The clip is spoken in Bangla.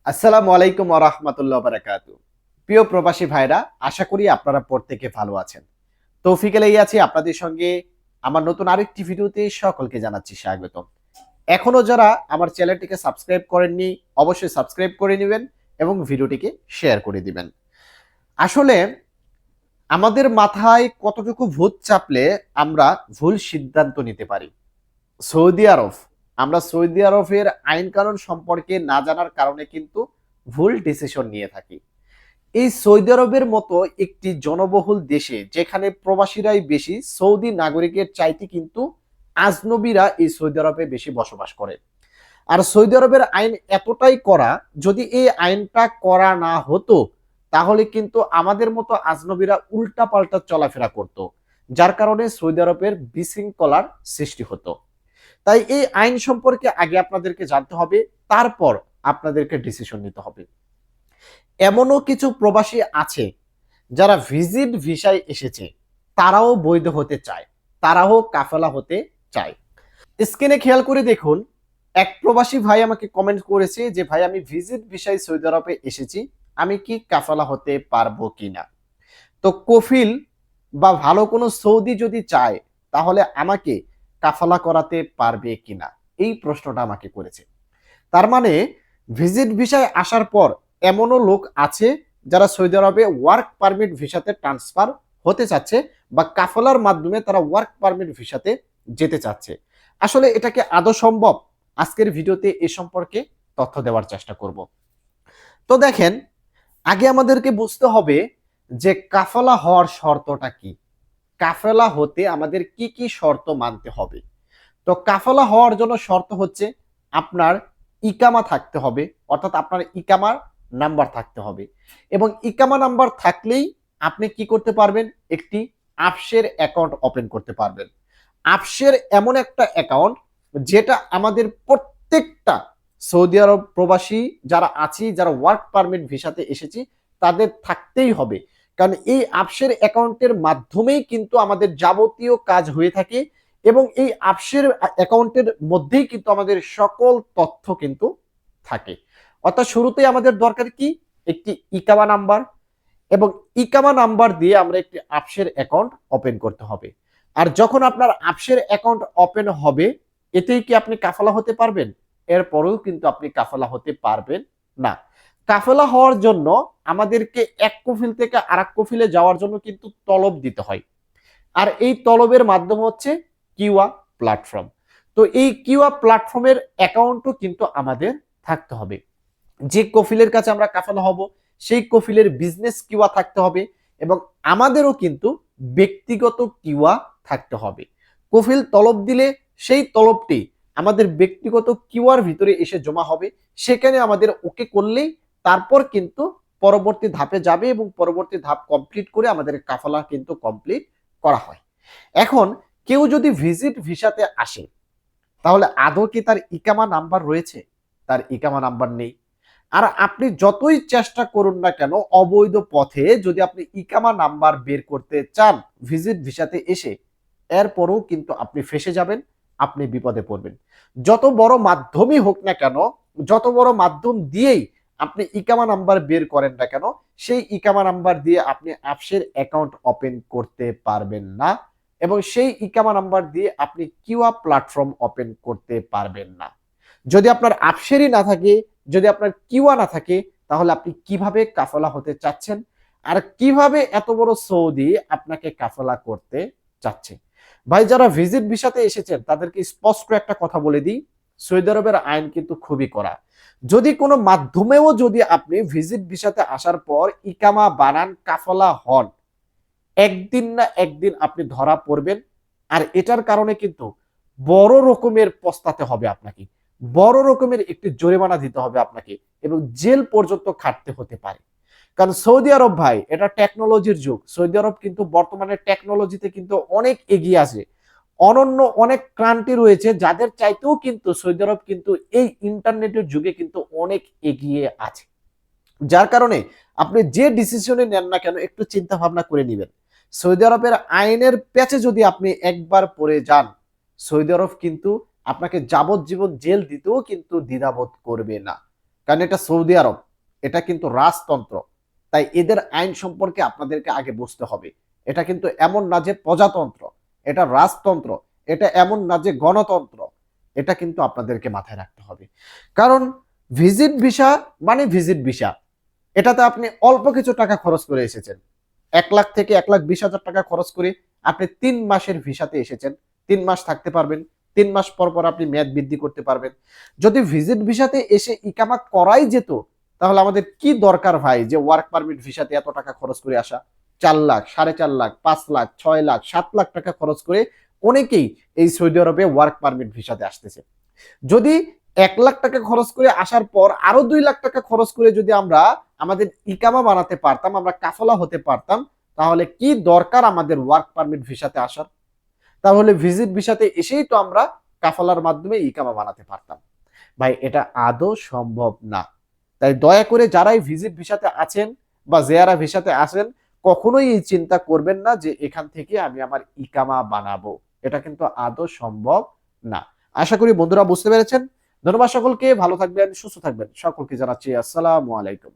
আসসালামু আলাইকুম ওয়া রাহমাতুল্লাহি ওয়া বারাকাতুহু। প্রিয় প্রবাসী ভাইরা, আশা করি আপনারা প্রত্যেকে ভালো আছেন। তৌফিক আলাই আছি আপনাদের সঙ্গে। আমার নতুন আরেকটি ভিডিওতে সকলকে জানাচ্ছি স্বাগতম। এখনো যারা আমার চ্যানেলটিকে সাবস্ক্রাইব করেননি, অবশ্যই সাবস্ক্রাইব করে নিবেন এবং ভিডিওটিকে শেয়ার করে দিবেন। আসলে আমাদের মাথায় কতটুকু ভূত চাপলে আমরা ভুল সিদ্ধান্ত নিতে পারি। সৌদি আরব, আমরা সৌদি আরবের আইন কানুন সম্পর্কে না জানার কারণে কিন্তু ভুল ডিসিশন নিয়ে থাকি। এই সৌদি আরবের মতো একটি জনবহুল দেশে যেখানে প্রবাসীরাই বেশি, সৌদি নাগরিকের চাইতে কিন্তু আজনবীরা এই সৌদি আরবে বেশি বসবাস করে। আর সৌদি আরবের আইন এতটাই কড়া, যদি এই আইনটা করা না হতো তাহলে কিন্তু আমাদের মতো আজনবীরা উল্টা পাল্টা চলাফেরা করত, যার কারণে সৌদি আরবের বিশৃঙ্খলার সৃষ্টি হতো। তাই এই আইন সম্পর্কে আগে আপনাদেরকে জানতে হবে, তারপর আপনাদেরকে ডিসিশন নিতে হবে। এমনও কিছু প্রবাসী আছে যারা ভিজিট ভিসায় এসেছে, তারাও বৈধ হতে চায়, তারাও কাফেলা হতে চায়। স্ক্রিনে খেয়াল করে দেখুন, এক প্রবাসী ভাই আমাকে কমেন্ট করেছে যে ভাই, আমি ভিজিট ভিসায় সৌদি আরবে এসেছি, আমি কি কাফেলা হতে পারবো কিনা। তো কফিল বা ভালো কোনো সৌদি যদি চায় তাহলে আমাকে কাফালা করাতে পারবে কিনা, এই প্রশ্নটা আমাকে করেছে। তার মানে ভিজিট ভিসায় আসার পর এমনও লোক আছে যারা সৌদি আরবে ওয়ার্ক পারমিট ভিসাতে ট্রান্সফার হতে চাচ্ছে বা কাফলার মাধ্যমে তারা ওয়ার্ক পারমিট ভিসাতে যেতে চাচ্ছে। আসলে এটাকে আদৌ সম্ভব? আজকের ভিডিওতে এ সম্পর্কে তথ্য দেওয়ার চেষ্টা করব। তো দেখেন, আগে আমাদেরকে বুঝতে হবে যে কাফলা হওয়ার শর্তটা কি, কাফেলা হতে আমাদের কি কি শর্ত মানতে হবে। তো কাফেলা হওয়ার জন্য শর্ত হচ্ছে আপনার ইকামা থাকতে হবে, অর্থাৎ আপনার ইকামার নাম্বার থাকতে হবে। এবং ইকামা নাম্বার থাকলেই আপনি কি করতে পারবেন, একটি আফসের অ্যাকাউন্ট ওপেন করতে পারবেন। আফসের এমন একটা অ্যাকাউন্ট যেটা আমাদের প্রত্যেকটা সৌদি আরব প্রবাসী যারা আছি, যারা ওয়ার্ক পারমিট ভিসাতে এসেছি, তাদের থাকতেই হবে। কারণ এই আফসের অ্যাকাউন্টের মাধ্যমেই কিন্তু আমাদের যাবতীয় কাজ হয়ে থাকে এবং এই আফসের অ্যাকাউন্টের মধ্যেই কিন্তু আমাদের সকল তথ্য কিন্তু থাকে। অর্থাৎ শুরুতেই আমাদের দরকার কি, একটি ইকামা নাম্বার, এবং ইকামা নাম্বার দিয়ে আমরা একটি আফসের অ্যাকাউন্ট ওপেন করতে হবে। আর যখন আপনার আফসের অ্যাকাউন্ট ওপেন হবে, এতেই কি আপনি কাফালা হতে পারবেন? এরপরেও কিন্তু আপনি কাফালা হতে পারবেন না। কাফেলা হওয়ার জন্য আমাদেরকে এক কফিল থেকে আরেক কফিলে যাওয়ার জন্য কিন্তু তলব দিতে হয়। আর এই তলবের মাধ্যম হচ্ছে কিউয়া প্ল্যাটফর্ম। তো এই কিউয়া প্ল্যাটফর্মের অ্যাকাউন্টও কিন্তু আমাদের থাকতে হবে। যে কফিলের কাছে আমরা কাফেলা হব সেই কফিলের বিজনেস কিউয়া থাকতে হবে এবং আমাদেরও কিন্তু ব্যক্তিগত কিউয়া থাকতে হবে। কফিল তলব দিলে সেই তলবটি আমাদের ব্যক্তিগত কিউয়ার ভিতরে এসে জমা হবে, সেখানে আমাদের ওকে করলেই তারপর কিন্তু পরবর্তী ধাপে যাবে এবং পরবর্তী ধাপ কমপ্লিট করে আমাদের কাফালা কিন্তু কমপ্লিট করা হয়। এখন কেউ যদি ভিজিট ভিসাতে আসে তাহলে আদৌ কি তার ইকামা নাম্বার রয়েছে? তার ইকামা নাম্বার নেই। আর আপনি যতই চেষ্টা করুন না কেন অবৈধ পথে যদি আপনি ইকামা নাম্বার বের করতে চান ভিজিট ভিসাতে এসে, এরপরও কিন্তু আপনি ফেসে যাবেন, আপনি বিপদে পড়বেন। যত বড় মাধ্যমই হোক না কেন, যত বড় মাধ্যম দিয়েই আপনি ইকামা নাম্বার বের করেন না কেন, সেই ইকামা নাম্বার দিয়ে আপনি আফসের অ্যাকাউন্ট ওপেন করতে পারবেন না এবং সেই ইকামা নাম্বার দিয়ে আপনি কিউয়া প্ল্যাটফর্ম ওপেন করতে পারবেন না। যদি আপনার আফসেরই না থাকে, যদি আপনার কিউয়া না থাকে, তাহলে আপনি কিভাবে কাফেলা হতে চাচ্ছেন আর কিভাবে এত বড় সৌদি আপনাকে কাফেলা করতে চাচ্ছে? ভাই, যারা ভিজিট ভিসাতে এসেছেন তাদেরকে স্পষ্ট একটা কথা বলে দিই, সৌদি আরবের আইন কিন্তু খুবই কড়া। যদি কোনো মাধ্যমেও যদি আপনি ভিজিট ভিসাতে আসার পর ইকামা বানান, কাফেলা হন, একদিন না একদিন আপনি ধরা পড়বেন। আর এটার কারণে কিন্তু বড় রকমের পস্তাতে হবে আপনাকে, বড় রকমের একটি জরিমানা দিতে হবে আপনাকে এবং জেল পর্যন্ত খাটতে হতে পারে। কারণ সৌদি আরব ভাই, এটা টেকনোলজির যুগ। সৌদি আরব কিন্তু বর্তমানে টেকনোলজিতে কিন্তু অনেক এগিয়ে আছে। অনন্য অনেক ক্রান্তি রয়েছে যাদের চাইতেও কিন্তু সৌদি আরব কিন্তু এই ইন্টারনেটের যুগে কিন্তু অনেক এগিয়ে আছে। যার কারণে আপনি যে ডিসিশনে নেন না কেন একটু চিন্তা ভাবনা করে নেবেন। সৌদি আরবের আইনের পেঁচে যদি আপনি একবার পড়ে যান, সৌদি আরব কিন্তু আপনাকে যাবজ্জীবন জেল দিতেও কিন্তু দ্বিধাবোধ করবে না। কারণ এটা সৌদি আরব, এটা কিন্তু রাজতন্ত্র। তাই এদের আইন সম্পর্কে আপনাদেরকে আগে বুঝতে হবে। এটা কিন্তু এমন না যে প্রজাতন্ত্র, এটা রাজতন্ত্র। এটা এমন না যে গণতন্ত্র। এটা কিন্তু আপনাদেরকে মাথায় রাখতে হবে। কারণ ভিজিট ভিসা মানে ভিজিট ভিসা, এটাতে আপনি অল্প কিছু টাকা খরচ করে এসেছেন। 1 লাখ থেকে 1,20,000 টাকা খরচ করে আপনি 3 মাসের ভিসাতে এসেছেন। 3 মাস থাকতে পারবেন। 3 মাস পর পর আপনি মেয়াদ বৃদ্ধি করতে পারবেন। যদি ভিজিট ভিসাতে এসে ইকামা করাই যেত, তাহলে আমাদের কি দরকার ভাই যে ওয়ার্ক পারমিট ভিসাতে এত টাকা খরচ করে আসা? 4 লাখ, 4.5 লাখ, 5 লাখ, 6 লাখ, 7 লাখ টাকা খরচ করে অনেকেই এই সৌদি আরবে ওয়ার্ক পারমিট ভিসাতে আসতেছে। যদি 1 লাখ টাকা খরচ করে আসার পর আরো 2 লাখ টাকা খরচ করে যদি আমরা আমাদের ইকামা বানাতে পারতাম, আমরা কাফলা হতে পারতাম, তাহলে কি দরকার আমাদের ওয়ার্ক পারমিট ভিসাতে আসার? তাহলে ভিজিট ভিসাতে এসেই তো আমরা কাফলার মাধ্যমে ইকামা বানাতে পারতাম। ভাই এটা আদৌ সম্ভব না। তাই দয়া করে যারাই ভিজিট ভিসাতে আছেন বা জিয়ারা ভিসাতে আছেন, কখনোই এই চিন্তা করবেন না যে এখান থেকে আমি আমার ইকামা বানাবো। এটা কিন্তু আদৌ সম্ভব না। আশা করি বন্ধুরা বুঝতে পেরেছেন। ধন্যবাদ সকলকে, ভালো থাকবেন, সুস্থ থাকবেন। সকলকে জানাচ্ছি আসসালামু আলাইকুম।